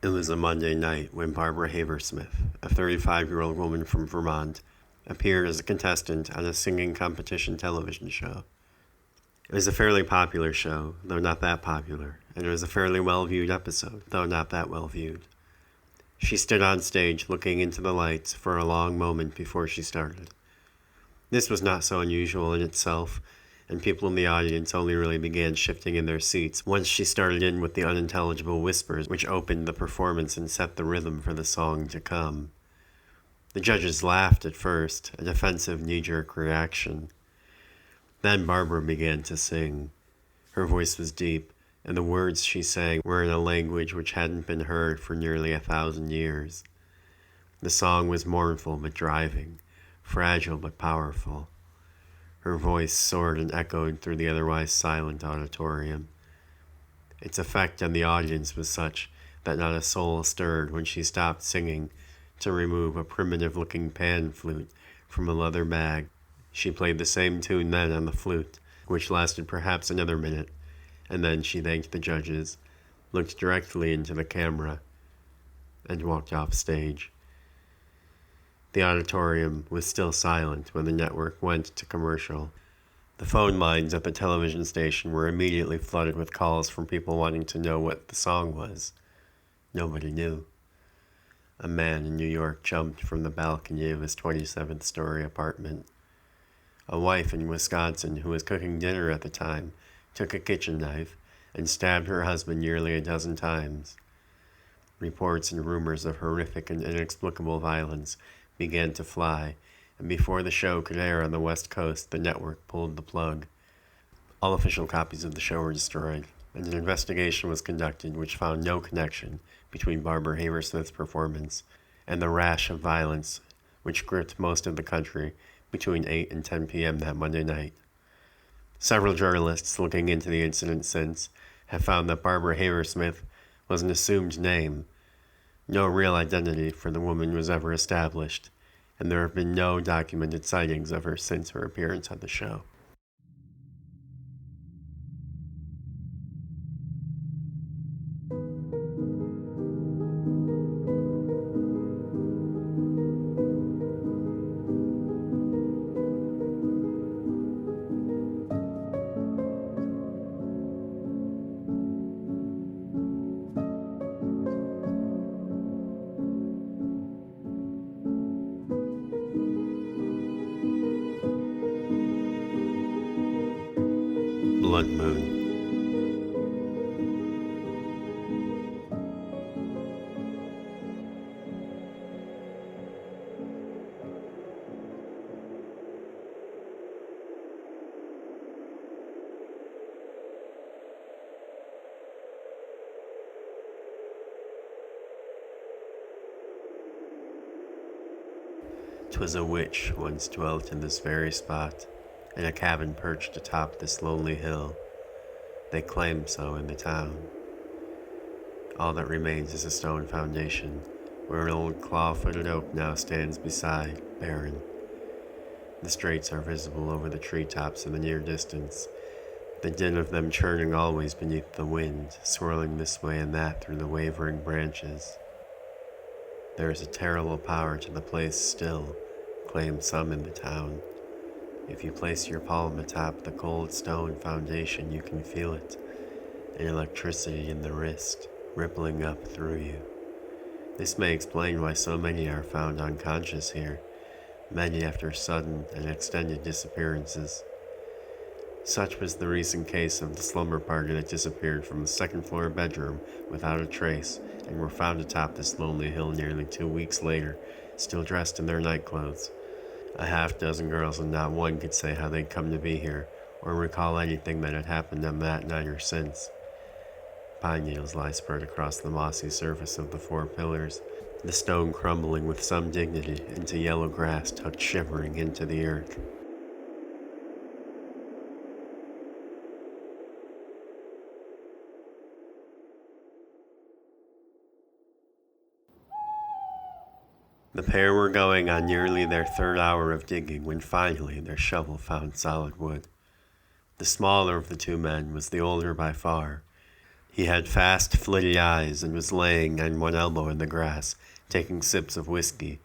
It was a Monday night when Barbara Haversmith, a 35-year-old woman from Vermont, appeared as a contestant on a singing competition television show. It was a fairly popular show, though not that popular, and it was a fairly well-viewed episode, though not that well-viewed. She stood on stage looking into the lights for a long moment before she started. This was not so unusual in itself, and people in the audience only really began shifting in their seats once she started in with the unintelligible whispers which opened the performance and set the rhythm for the song to come. The judges laughed at first, a defensive knee-jerk reaction. Then Barbara began to sing. Her voice was deep, and the words she sang were in a language which hadn't been heard for nearly 1,000 years. The song was mournful but driving, fragile but powerful. Her voice soared and echoed through the otherwise silent auditorium. Its effect on the audience was such that not a soul stirred when she stopped singing to remove a primitive-looking pan flute from a leather bag. She played the same tune then on the flute, which lasted perhaps another minute, and then she thanked the judges, looked directly into the camera, and walked off stage. The auditorium was still silent when the network went to commercial. The phone lines at the television station were immediately flooded with calls from people wanting to know what the song was. Nobody knew. A man in New York jumped from the balcony of his 27th-story apartment. A wife in Wisconsin who was cooking dinner at the time took a kitchen knife and stabbed her husband nearly a dozen times. Reports and rumors of horrific and inexplicable violence began to fly, and before the show could air on the West Coast, the network pulled the plug. All official copies of the show were destroyed, and an investigation was conducted which found no connection between Barbara Haversmith's performance and the rash of violence which gripped most of the country between 8 and 10 p.m. that Monday night. Several journalists looking into the incident since have found that Barbara Haversmith was an assumed name. No real identity for the woman was ever established, and there have been no documented sightings of her since her appearance on the show. Blood Moon. "'Twas a witch once dwelt in this very spot, in a cabin perched atop this lonely hill. They claim so in the town. All that remains is a stone foundation, where an old claw-footed oak now stands beside, barren. The straits are visible over the treetops in the near distance, the din of them churning always beneath the wind, swirling this way and that through the wavering branches. There is a terrible power to the place still, claim some in the town. If you place your palm atop the cold stone foundation, you can feel it, an electricity in the wrist, rippling up through you. This may explain why so many are found unconscious here, many after sudden and extended disappearances. Such was the recent case of the slumber party that disappeared from the second-floor bedroom without a trace and were found atop this lonely hill nearly 2 weeks later, still dressed in their nightclothes. A half-dozen girls and not one could say how they'd come to be here, or recall anything that had happened on that night or since. Pine needles lie spread across the mossy surface of the 4 pillars, the stone crumbling with some dignity into yellow grass tucked shivering into the earth. The pair were going on nearly their 3rd hour of digging when finally their shovel found solid wood. The smaller of the 2 men was the older by far. He had fast, flitty eyes and was laying on one elbow in the grass, taking sips of whiskey,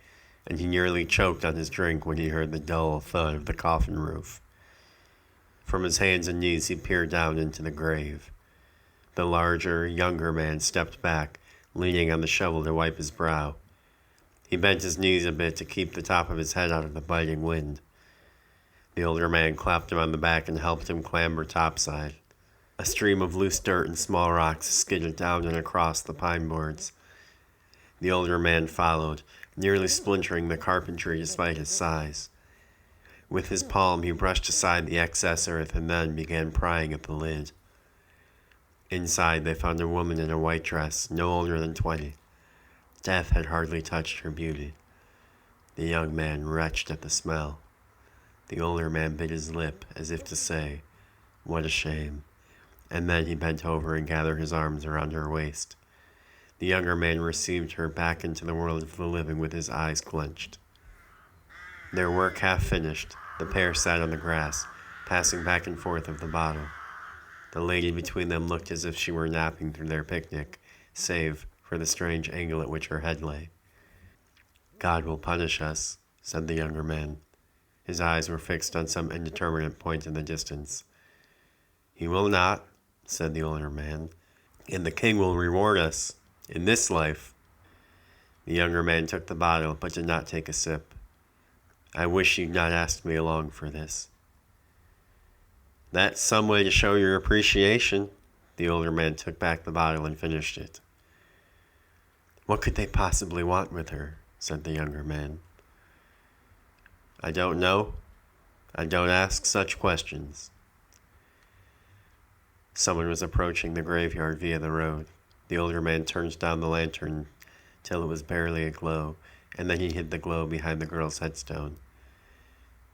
and he nearly choked on his drink when he heard the dull thud of the coffin roof. From his hands and knees he peered down into the grave. The larger, younger man stepped back, leaning on the shovel to wipe his brow. He bent his knees a bit to keep the top of his head out of the biting wind. The older man clapped him on the back and helped him clamber topside. A stream of loose dirt and small rocks skidded down and across the pine boards. The older man followed, nearly splintering the carpentry despite his size. With his palm he brushed aside the excess earth and then began prying at the lid. Inside they found a woman in a white dress, no older than 20. Death had hardly touched her beauty. The young man retched at the smell. The older man bit his lip, as if to say, "What a shame," and then he bent over and gathered his arms around her waist. The younger man received her back into the world of the living with his eyes clenched. Their work half finished, the pair sat on the grass, passing back and forth of the bottle. The lady between them looked as if she were napping through their picnic, save for the strange angle at which her head lay. "God will punish us," said the younger man. His eyes were fixed on some indeterminate point in the distance. "He will not," said the older man, "and the king will reward us, in this life." The younger man took the bottle, but did not take a sip. "I wish you'd not asked me along for this." "That's some way to show your appreciation." The older man took back the bottle and finished it. "What could they possibly want with her?" said the younger man. "I don't know. I don't ask such questions." Someone was approaching the graveyard via the road. The older man turned down the lantern till it was barely aglow, and then he hid the glow behind the girl's headstone.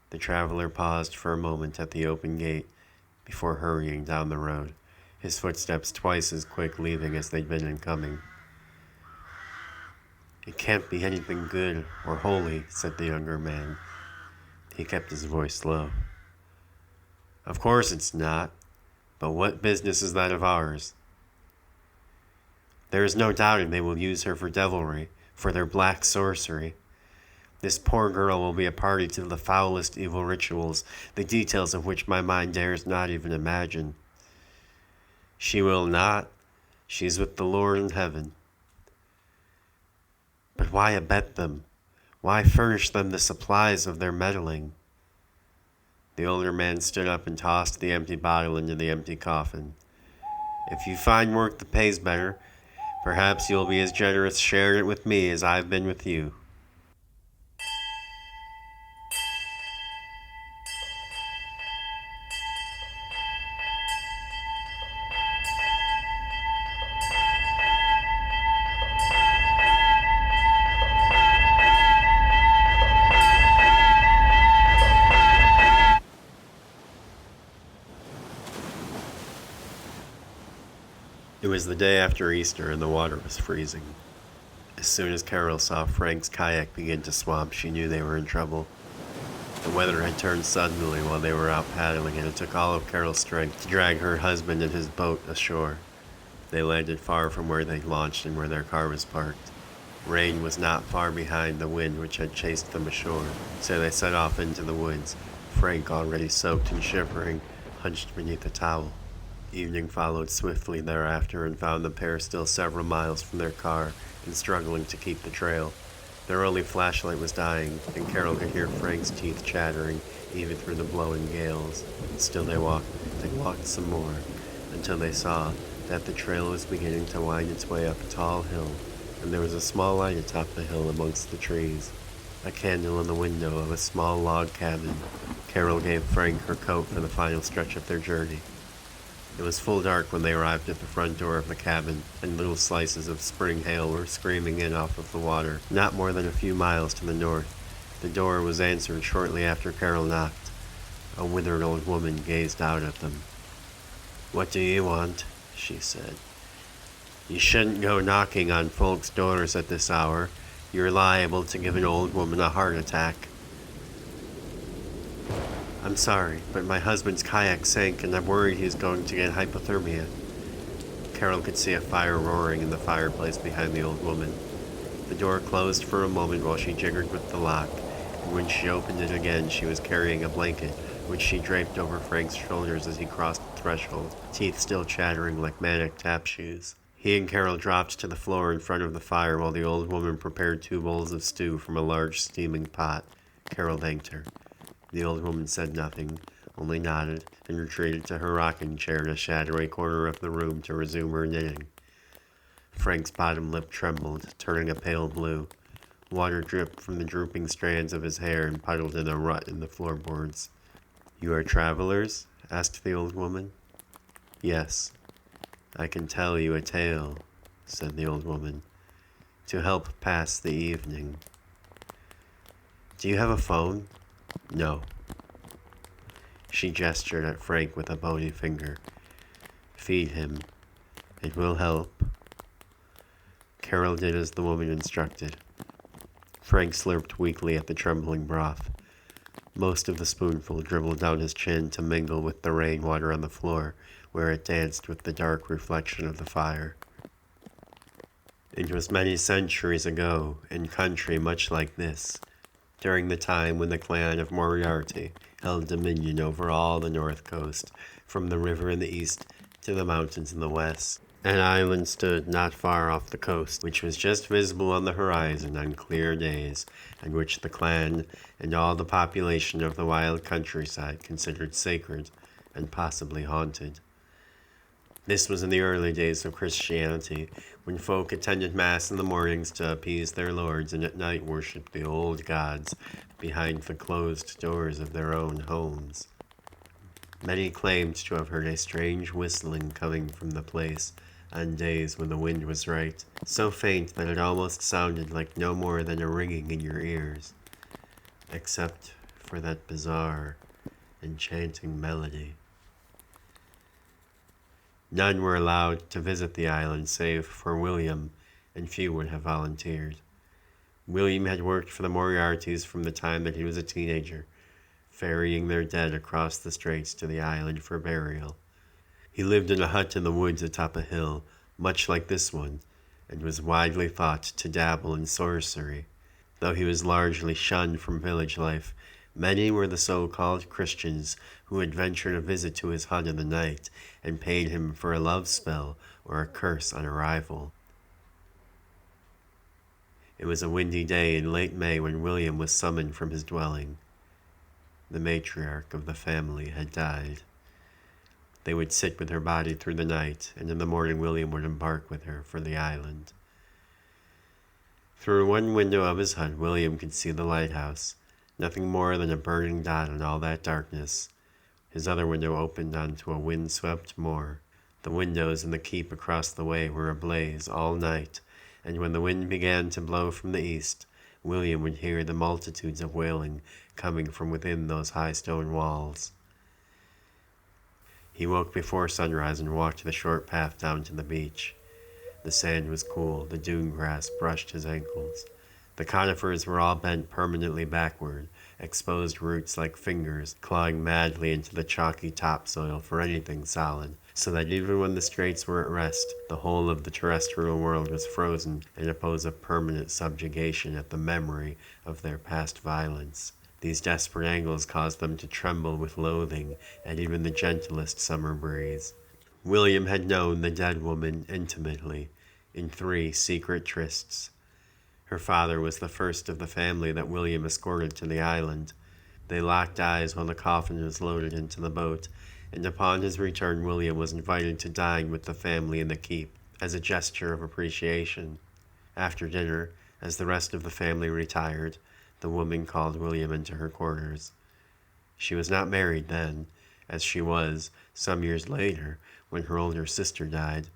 The traveler paused for a moment at the open gate before hurrying down the road, his footsteps twice as quick leaving as they'd been in coming. "It can't be anything good or holy," said the younger man. He kept his voice low. "Of course it's not, but what business is that of ours? There is no doubting they will use her for devilry, for their black sorcery. This poor girl will be a party to the foulest evil rituals, the details of which my mind dares not even imagine. She will not. She is with the Lord in heaven. But why abet them? Why furnish them the supplies of their meddling?" The older man stood up and tossed the empty bottle into the empty coffin. "If you find work that pays better, perhaps you'll be as generous sharing it with me as I've been with you." It was the day after Easter and the water was freezing. As soon as Carol saw Frank's kayak begin to swamp, she knew they were in trouble. The weather had turned suddenly while they were out paddling, and it took all of Carol's strength to drag her husband and his boat ashore. They landed far from where they'd launched and where their car was parked. Rain was not far behind the wind which had chased them ashore, so they set off into the woods, Frank already soaked and shivering, hunched beneath a towel. Evening followed swiftly thereafter and found the pair still several miles from their car and struggling to keep the trail. Their only flashlight was dying, and Carol could hear Frank's teeth chattering even through the blowing gales. Still they walked some more, until they saw that the trail was beginning to wind its way up a tall hill, and there was a small light atop the hill amongst the trees. A candle in the window of a small log cabin. Carol gave Frank her coat for the final stretch of their journey. It was full dark when they arrived at the front door of the cabin, and little slices of spring hail were screaming in off of the water, not more than a few miles to the north. The door was answered shortly after Carol knocked. A withered old woman gazed out at them. "What do you want?" she said. "You shouldn't go knocking on folks' doors at this hour. You're liable to give an old woman a heart attack." "I'm sorry, but my husband's kayak sank and I'm worried he's going to get hypothermia." Carol could see a fire roaring in the fireplace behind the old woman. The door closed for a moment while she jiggered with the lock, and when she opened it again, she was carrying a blanket, which she draped over Frank's shoulders as he crossed the threshold, teeth still chattering like manic tap shoes. He and Carol dropped to the floor in front of the fire while the old woman prepared 2 bowls of stew from a large steaming pot. Carol thanked her. The old woman said nothing, only nodded, and retreated to her rocking chair in a shadowy corner of the room to resume her knitting. Frank's bottom lip trembled, turning a pale blue. Water dripped from the drooping strands of his hair and puddled in a rut in the floorboards. "You are travelers?" asked the old woman. "Yes. I can tell you a tale," said the old woman, "to help pass the evening." "Do you have a phone?" "No." She gestured at Frank with a bony finger. "Feed him. It will help." Carol did as the woman instructed. Frank slurped weakly at the trembling broth. Most of the spoonful dribbled down his chin to mingle with the rainwater on the floor, where it danced with the dark reflection of the fire. It was many centuries ago, in country much like this, during the time when the clan of Moriarty held dominion over all the north coast, from the river in the east to the mountains in the west. An island stood not far off the coast, which was just visible on the horizon on clear days, and which the clan and all the population of the wild countryside considered sacred and possibly haunted. This was in the early days of Christianity, when folk attended Mass in the mornings to appease their lords and at night worshipped the old gods behind the closed doors of their own homes. Many claimed to have heard a strange whistling coming from the place on days when the wind was right, so faint that it almost sounded like no more than a ringing in your ears, except for that bizarre, enchanting melody. None were allowed to visit the island save for William, and few would have volunteered. William had worked for the Moriartys from the time that he was a teenager, ferrying their dead across the straits to the island for burial. He lived in a hut in the woods atop a hill, much like this one, and was widely thought to dabble in sorcery. Though he was largely shunned from village life, many were the so-called Christians who would venture to visit to his hut in the night and paid him for a love spell or a curse on arrival. It was a windy day in late May when William was summoned from his dwelling. The matriarch of the family had died. They would sit with her body through the night, and in the morning William would embark with her for the island. Through one window of his hut, William could see the lighthouse, nothing more than a burning dot in all that darkness. His other window opened onto a wind-swept moor. The windows in the keep across the way were ablaze all night, and when the wind began to blow from the east, William would hear the multitudes of wailing coming from within those high stone walls. He woke before sunrise and walked the short path down to the beach. The sand was cool, the dune grass brushed his ankles. The conifers were all bent permanently backward, exposed roots like fingers clawing madly into the chalky topsoil for anything solid, so that even when the straits were at rest, the whole of the terrestrial world was frozen in a pose of permanent subjugation at the memory of their past violence. These desperate angles caused them to tremble with loathing at even the gentlest summer breeze. William had known the dead woman intimately, in 3 secret trysts. Her father was the first of the family that William escorted to the island. They locked eyes while the coffin was loaded into the boat, and upon his return William was invited to dine with the family in the keep, as a gesture of appreciation. After dinner, as the rest of the family retired, the woman called William into her quarters. She was not married then, as she was some years later when her older sister died.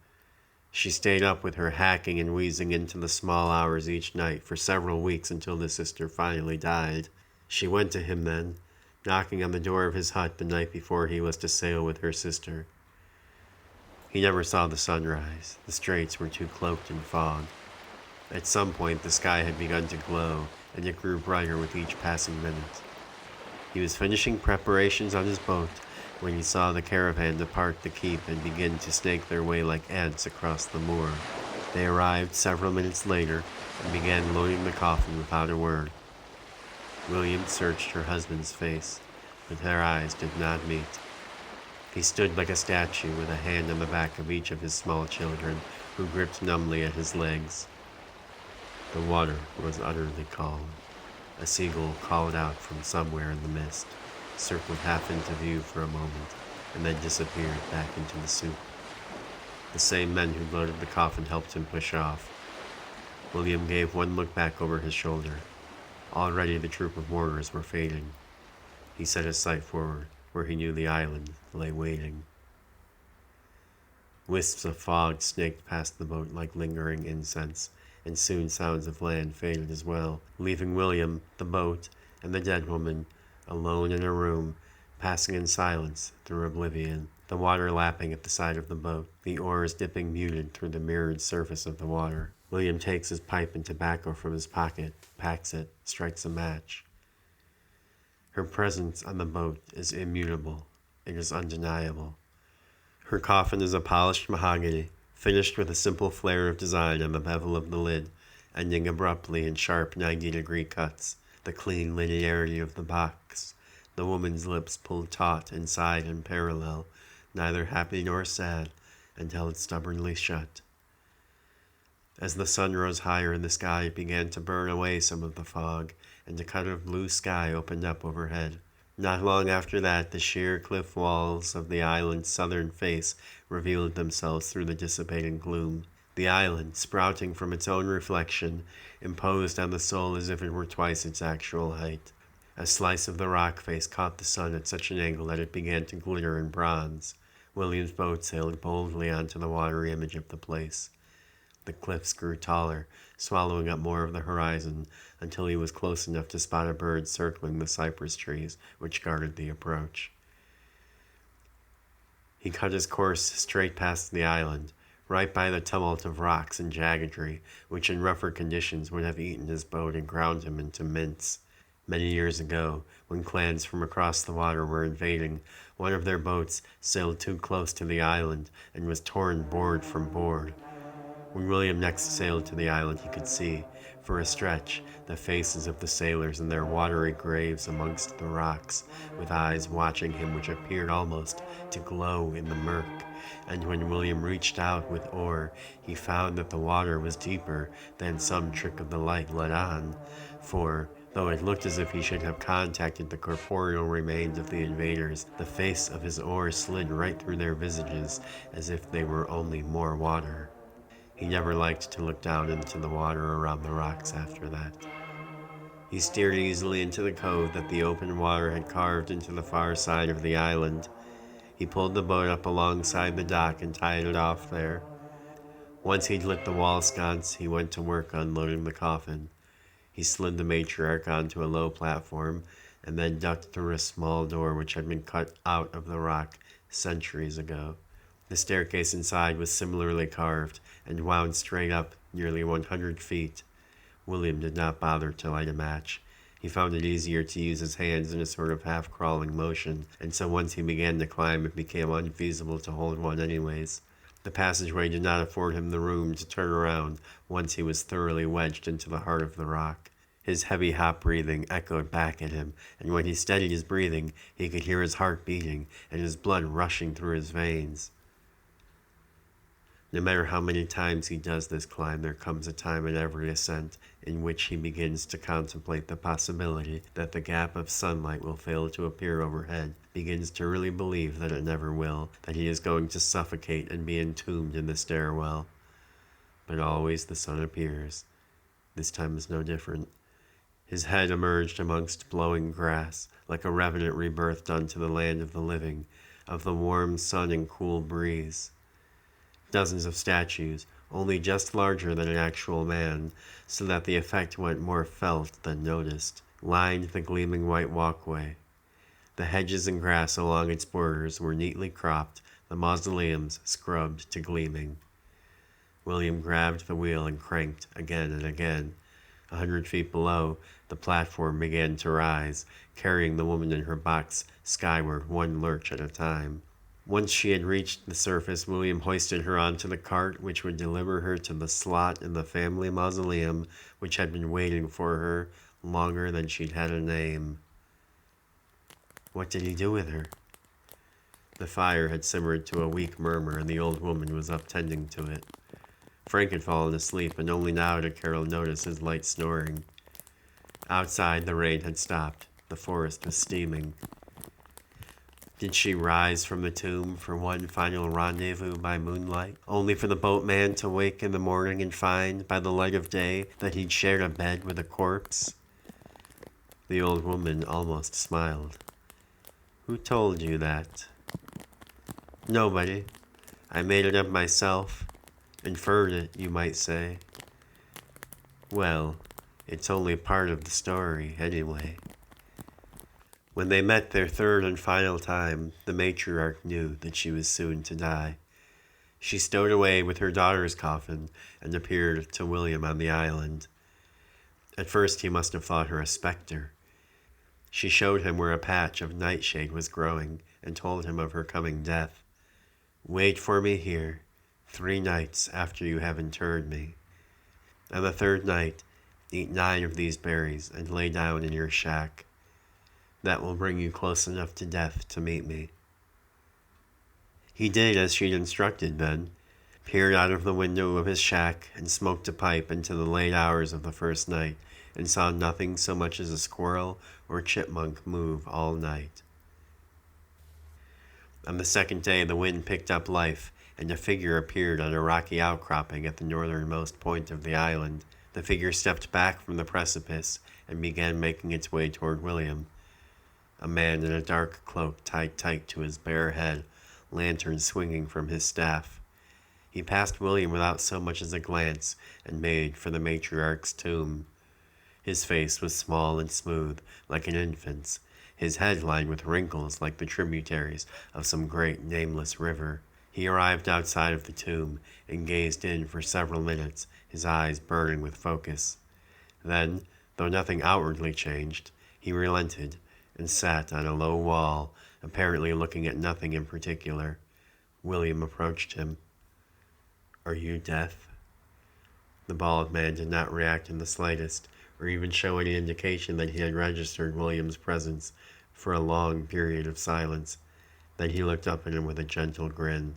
She stayed up with her, hacking and wheezing into the small hours each night for several weeks until the sister finally died. She went to him then, knocking on the door of his hut the night before he was to sail with her sister. He never saw the sunrise. The straits were too cloaked in fog. At some point the sky had begun to glow, and it grew brighter with each passing minute. He was finishing preparations on his boat when he saw the caravan depart the keep and begin to snake their way like ants across the moor. They arrived several minutes later and began loading the coffin without a word. William searched her husband's face, but their eyes did not meet. He stood like a statue with a hand on the back of each of his small children, who gripped numbly at his legs. The water was utterly calm. A seagull called out from somewhere in the mist, circled half into view for a moment, and then disappeared back into the soup. The same men who loaded the coffin helped him push off. William gave one look back over his shoulder. Already the troop of mourners were fading. He set his sight forward, where he knew the island lay waiting. Wisps of fog snaked past the boat like lingering incense, and soon sounds of land faded as well, leaving William, the boat, and the dead woman alone in a room, passing in silence through oblivion, the water lapping at the side of the boat, the oars dipping muted through the mirrored surface of the water. William takes his pipe and tobacco from his pocket, packs it, strikes a match. Her presence on the boat is immutable. It is undeniable. Her coffin is a polished mahogany, finished with a simple flare of design on the bevel of the lid, ending abruptly in sharp 90-degree cuts, the clean linearity of the box, the woman's lips pulled taut inside and parallel, neither happy nor sad, and held stubbornly shut. As the sun rose higher in the sky, it began to burn away some of the fog, and a cut of blue sky opened up overhead. Not long after that, the sheer cliff walls of the island's southern face revealed themselves through the dissipating gloom. The island, sprouting from its own reflection, imposed on the soul as if it were twice its actual height. A slice of the rock face caught the sun at such an angle that it began to glitter in bronze. William's boat sailed boldly onto the watery image of the place. The cliffs grew taller, swallowing up more of the horizon, until he was close enough to spot a bird circling the cypress trees which guarded the approach. He cut his course straight past the island, right by the tumult of rocks and jaggedry, which in rougher conditions would have eaten his boat and ground him into mince. Many years ago, when clans from across the water were invading, one of their boats sailed too close to the island and was torn board from board. When William next sailed to the island, he could see, for a stretch, the faces of the sailors in their watery graves amongst the rocks, with eyes watching him which appeared almost to glow in the murk. And when William reached out with oar, he found that the water was deeper than some trick of the light let on, for, though it looked as if he should have contacted the corporeal remains of the invaders, the face of his oar slid right through their visages, as if they were only more water. He never liked to look down into the water around the rocks after that. He steered easily into the cove that the open water had carved into the far side of the island. He pulled the boat up alongside the dock and tied it off there. Once he'd lit the wall sconce, he went to work unloading the coffin. He slid the matriarch onto a low platform and then ducked through a small door which had been cut out of the rock centuries ago. The staircase inside was similarly carved and wound straight up nearly 100 feet. William did not bother to light a match. He found it easier to use his hands in a sort of half-crawling motion, and so once he began to climb, it became unfeasible to hold one anyways. The passageway did not afford him the room to turn around once he was thoroughly wedged into the heart of the rock. His heavy hot breathing echoed back at him, and when he steadied his breathing, he could hear his heart beating and his blood rushing through his veins. No matter how many times he does this climb, there comes a time in every ascent in which he begins to contemplate the possibility that the gap of sunlight will fail to appear overhead, begins to really believe that it never will, that he is going to suffocate and be entombed in the stairwell. But always the sun appears. This time is no different. His head emerged amongst blowing grass, like a revenant rebirthed unto the land of the living, of the warm sun and cool breeze. Dozens of statues, only just larger than an actual man, so that the effect went more felt than noticed, lined the gleaming white walkway. The hedges and grass along its borders were neatly cropped, the mausoleums scrubbed to gleaming. William grabbed the wheel and cranked again and again. 100 feet below, the platform began to rise, carrying the woman and her box skyward one lurch at a time. Once she had reached the surface, William hoisted her onto the cart which would deliver her to the slot in the family mausoleum which had been waiting for her longer than she'd had a name. What did he do with her? The fire had simmered to a weak murmur, and the old woman was up tending to it. Frank had fallen asleep, and only now did Carol notice his light snoring. Outside, the rain had stopped. The forest was steaming. Did she rise from the tomb for one final rendezvous by moonlight, only for the boatman to wake in the morning and find, by the light of day, that he'd shared a bed with a corpse? The old woman almost smiled. Who told you that? Nobody. I made it up myself. Inferred it, you might say. Well, it's only part of the story, anyway. When they met their third and final time, the matriarch knew that she was soon to die. She stowed away with her daughter's coffin and appeared to William on the island. At first he must have thought her a specter. She showed him where a patch of nightshade was growing and told him of her coming death. Wait for me here, 3 nights after you have interred me. On the 3rd night, eat 9 of these berries and lay down in your shack. That will bring you close enough to death to meet me. He did as she'd instructed then, peered out of the window of his shack and smoked a pipe into the late hours of the first night, and saw nothing so much as a squirrel or chipmunk move all night. On the 2nd day, the wind picked up life, and a figure appeared on a rocky outcropping at the northernmost point of the island. The figure stepped back from the precipice and began making its way toward William. A man in a dark cloak tied tight to his bare head, lantern swinging from his staff. He passed William without so much as a glance and made for the matriarch's tomb. His face was small and smooth, like an infant's, his head lined with wrinkles like the tributaries of some great nameless river. He arrived outside of the tomb and gazed in for several minutes, his eyes burning with focus. Then, though nothing outwardly changed, he relented and sat on a low wall, apparently looking at nothing in particular. William approached him. Are you deaf? The bald man did not react in the slightest, or even show any indication that he had registered William's presence for a long period of silence. Then he looked up at him with a gentle grin.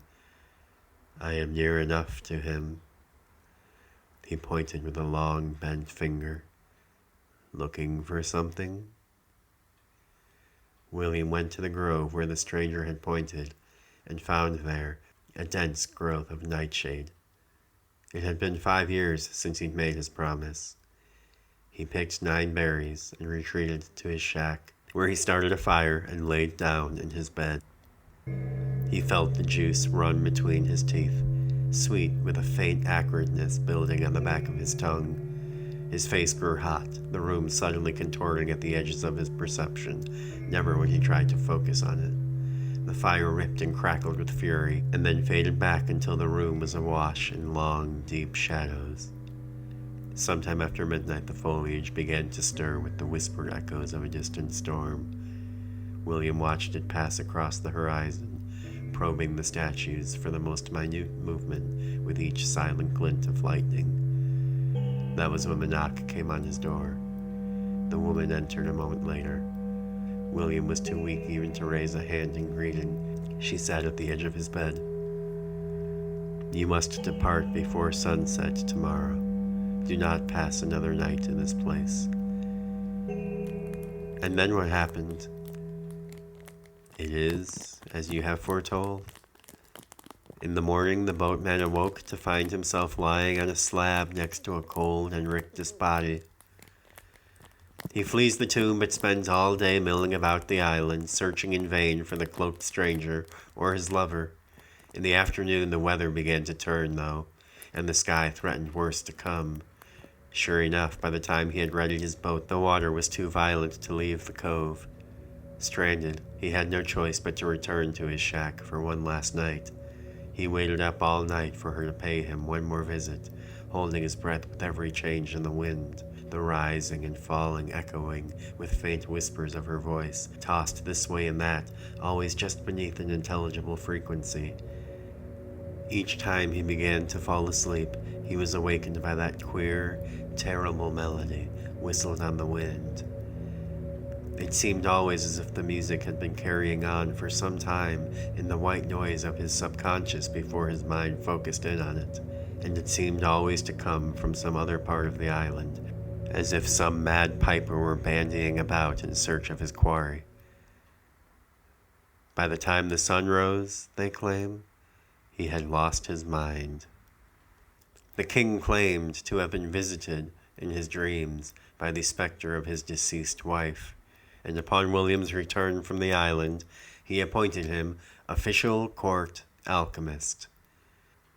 I am near enough to him. He pointed with a long, bent finger. Looking for something? William went to the grove where the stranger had pointed, and found there a dense growth of nightshade. It had been 5 years since he'd made his promise. He picked 9 berries and retreated to his shack, where he started a fire and laid down in his bed. He felt the juice run between his teeth, sweet with a faint acridness building on the back of his tongue. His face grew hot, the room suddenly contorting at the edges of his perception, never when he tried to focus on it. The fire ripped and crackled with fury, and then faded back until the room was awash in long, deep shadows. Sometime after midnight, the foliage began to stir with the whispered echoes of a distant storm. William watched it pass across the horizon, probing the statues for the most minute movement with each silent glint of lightning. That was when the knock came on his door. The woman entered a moment later. William was too weak even to raise a hand in greeting. She sat at the edge of his bed. You must depart before sunset tomorrow. Do not pass another night in this place. And then what happened? It is as you have foretold. In the morning, the boatman awoke to find himself lying on a slab next to a cold and rictus body. He flees the tomb but spends all day milling about the island, searching in vain for the cloaked stranger or his lover. In the afternoon, the weather began to turn, though, and the sky threatened worse to come. Sure enough, by the time he had readied his boat, the water was too violent to leave the cove. Stranded, he had no choice but to return to his shack for one last night. He waited up all night for her to pay him one more visit, holding his breath with every change in the wind. the rising and falling echoing with faint whispers of her voice, tossed this way and that, always just beneath an intelligible frequency. Each time he began to fall asleep, he was awakened by that queer, terrible melody whistled on the wind. It seemed always as if the music had been carrying on for some time in the white noise of his subconscious before his mind focused in on it, and it seemed always to come from some other part of the island, as if some mad piper were bandying about in search of his quarry. By the time the sun rose, they claim, he had lost his mind. The king claimed to have been visited in his dreams by the specter of his deceased wife, and upon William's return from the island, he appointed him official court alchemist.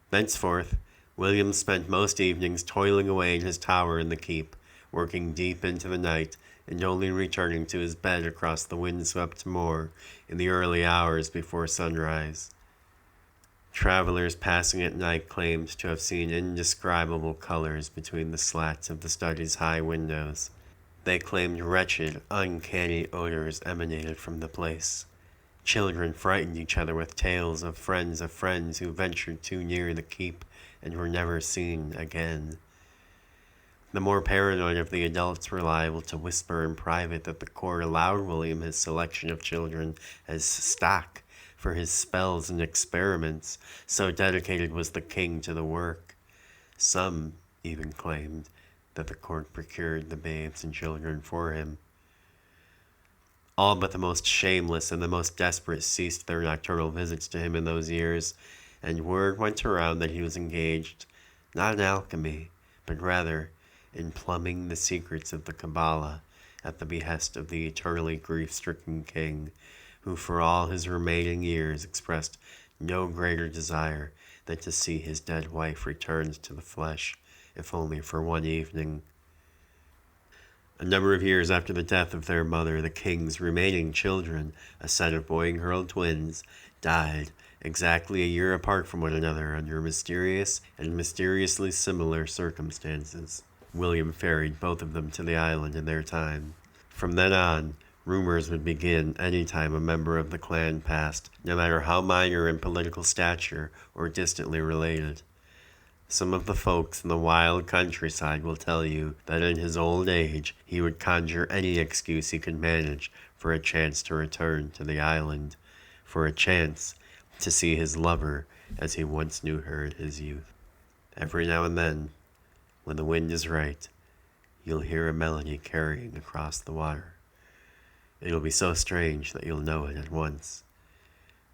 Thenceforth, William spent most evenings toiling away in his tower in the keep, working deep into the night, and only returning to his bed across the wind-swept moor in the early hours before sunrise. Travelers passing at night claimed to have seen indescribable colors between the slats of the study's high windows. They claimed wretched, uncanny odors emanated from the place. Children frightened each other with tales of friends who ventured too near the keep and were never seen again. The more paranoid of the adults were liable to whisper in private that the court allowed William his selection of children as stock for his spells and experiments, so dedicated was the king to the work. Some even claimed that the court procured the babes and children for him. All but the most shameless and the most desperate ceased their nocturnal visits to him in those years, and word went around that he was engaged, not in alchemy, but rather in plumbing the secrets of the Kabbalah at the behest of the eternally grief-stricken king, who for all his remaining years expressed no greater desire than to see his dead wife returned to the flesh, if only for one evening. A number of years after the death of their mother, the king's remaining children, a set of boy and girl twins, died exactly a year apart from one another under mysterious and mysteriously similar circumstances. William ferried both of them to the island in their time. From then on, rumors would begin any time a member of the clan passed, no matter how minor in political stature or distantly related. Some of the folks in the wild countryside will tell you that in his old age he would conjure any excuse he could manage for a chance to return to the island, for a chance to see his lover as he once knew her in his youth. Every now and then, when the wind is right, you'll hear a melody carrying across the water. It'll be so strange that you'll know it at once.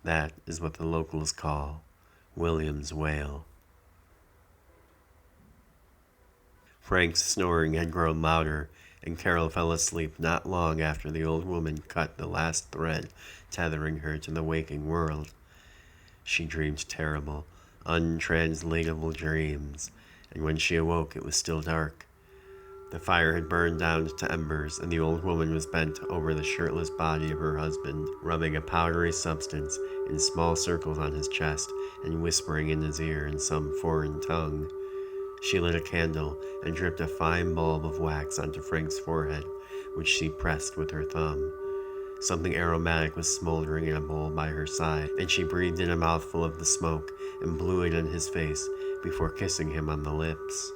That is what the locals call William's wail. Frank's snoring had grown louder, and Carol fell asleep not long after the old woman cut the last thread tethering her to the waking world. She dreamed terrible, untranslatable dreams, and when she awoke it was still dark. The fire had burned down to embers, and the old woman was bent over the shirtless body of her husband, rubbing a powdery substance in small circles on his chest and whispering in his ear in some foreign tongue. She lit a candle and dripped a fine bulb of wax onto Frank's forehead, which she pressed with her thumb. Something aromatic was smoldering in a bowl by her side, and she breathed in a mouthful of the smoke and blew it in his face before kissing him on the lips.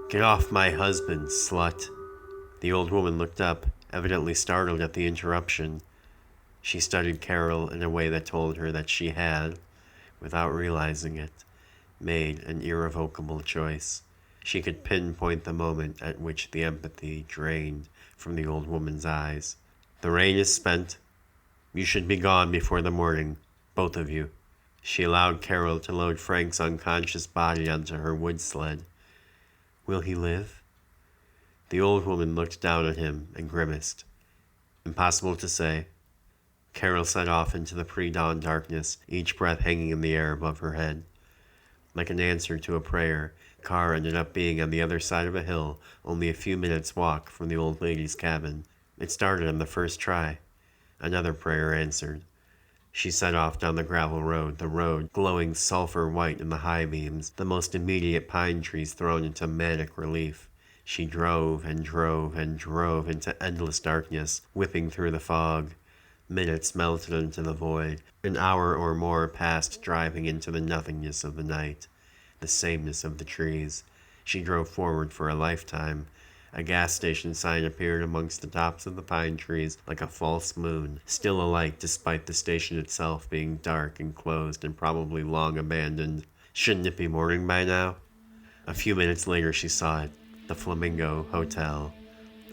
"Get off my husband, slut!" The old woman looked up, evidently startled at the interruption. She studied Carol in a way that told her that she had, without realizing it, made an irrevocable choice. She could pinpoint the moment at which the empathy drained from the old woman's eyes. "The rain is spent. You should be gone before the morning, both of you." She allowed Carol to load Frank's unconscious body onto her wood sled. "Will he live?" The old woman looked down at him and grimaced. "Impossible to say." Carol set off into the pre-dawn darkness, each breath hanging in the air above her head. Like an answer to a prayer, the car ended up being on the other side of a hill, only a few minutes' walk from the old lady's cabin. It started on the first try. Another prayer answered. She set off down the gravel road, the road glowing sulphur white in the high beams, the most immediate pine trees thrown into manic relief. She drove and drove and drove into endless darkness, whipping through the fog. Minutes melted into the void. An hour or more passed driving into the nothingness of the night, the sameness of the trees. She drove forward for a lifetime. A gas station sign appeared amongst the tops of the pine trees like a false moon, still alight despite the station itself being dark and closed and probably long abandoned. Shouldn't it be morning by now? A few minutes later she saw it, the Flamingo Hotel.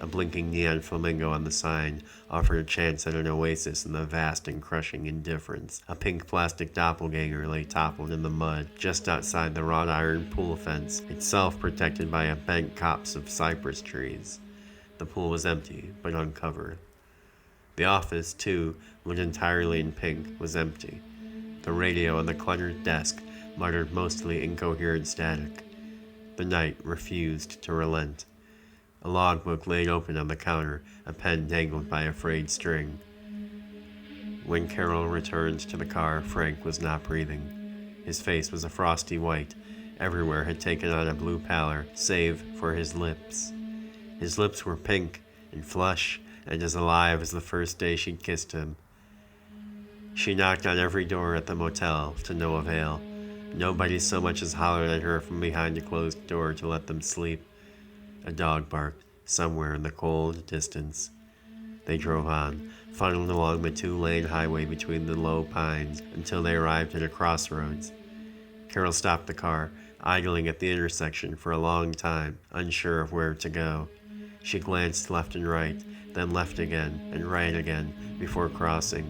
A blinking neon flamingo on the sign offered a chance at an oasis in the vast and crushing indifference. A pink plastic doppelganger lay toppled in the mud just outside the wrought iron pool fence, itself protected by a bent copse of cypress trees. The pool was empty, but uncovered. The office, too, lit entirely in pink, was empty. The radio on the cluttered desk muttered mostly incoherent static. The night refused to relent. A logbook laid open on the counter, a pen dangled by a frayed string. When Carol returned to the car, Frank was not breathing. His face was a frosty white. Everywhere had taken on a blue pallor, save for his lips. His lips were pink and flush and as alive as the first day she'd kissed him. She knocked on every door at the motel, to no avail. Nobody so much as hollered at her from behind a closed door to let them sleep. A dog barked, somewhere in the cold distance. They drove on, funneled along the two-lane highway between the low pines until they arrived at a crossroads. Carol stopped the car, idling at the intersection for a long time, unsure of where to go. She glanced left and right, then left again and right again before crossing.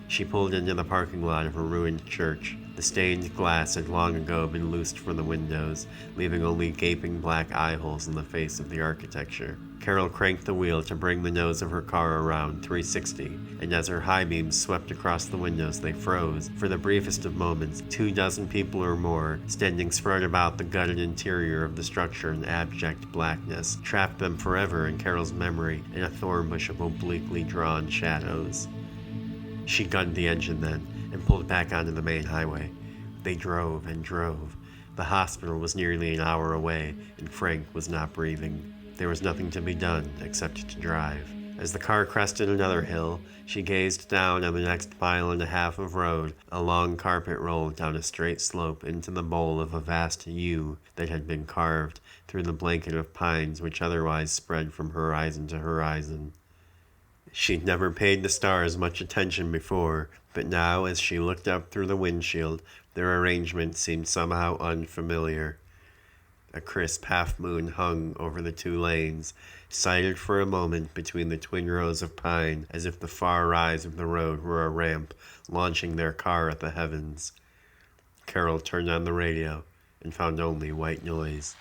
She pulled into the parking lot of a ruined church. The stained glass had long ago been loosed from the windows, leaving only gaping black eye holes in the face of the architecture. Carol cranked the wheel to bring the nose of her car around 360, and as her high beams swept across the windows, they froze. For the briefest of moments, 24 people or more, standing spread about the gutted interior of the structure in abject blackness, trapped them forever in Carol's memory in a thorn bush of obliquely drawn shadows. She gunned the engine then, and pulled back onto the main highway. They drove and drove. The hospital was nearly an hour away, and Frank was not breathing. There was nothing to be done except to drive. As the car crested another hill, she gazed down on the next mile and a half of road. A long carpet rolled down a straight slope into the bowl of a vast U that had been carved through the blanket of pines which otherwise spread from horizon to horizon. She'd never paid the stars much attention before, but now as she looked up through the windshield, their arrangement seemed somehow unfamiliar. A crisp half-moon hung over the two lanes, sighted for a moment between the twin rows of pine, as if the far rise of the road were a ramp, launching their car at the heavens. Carol turned on the radio and found only white noise.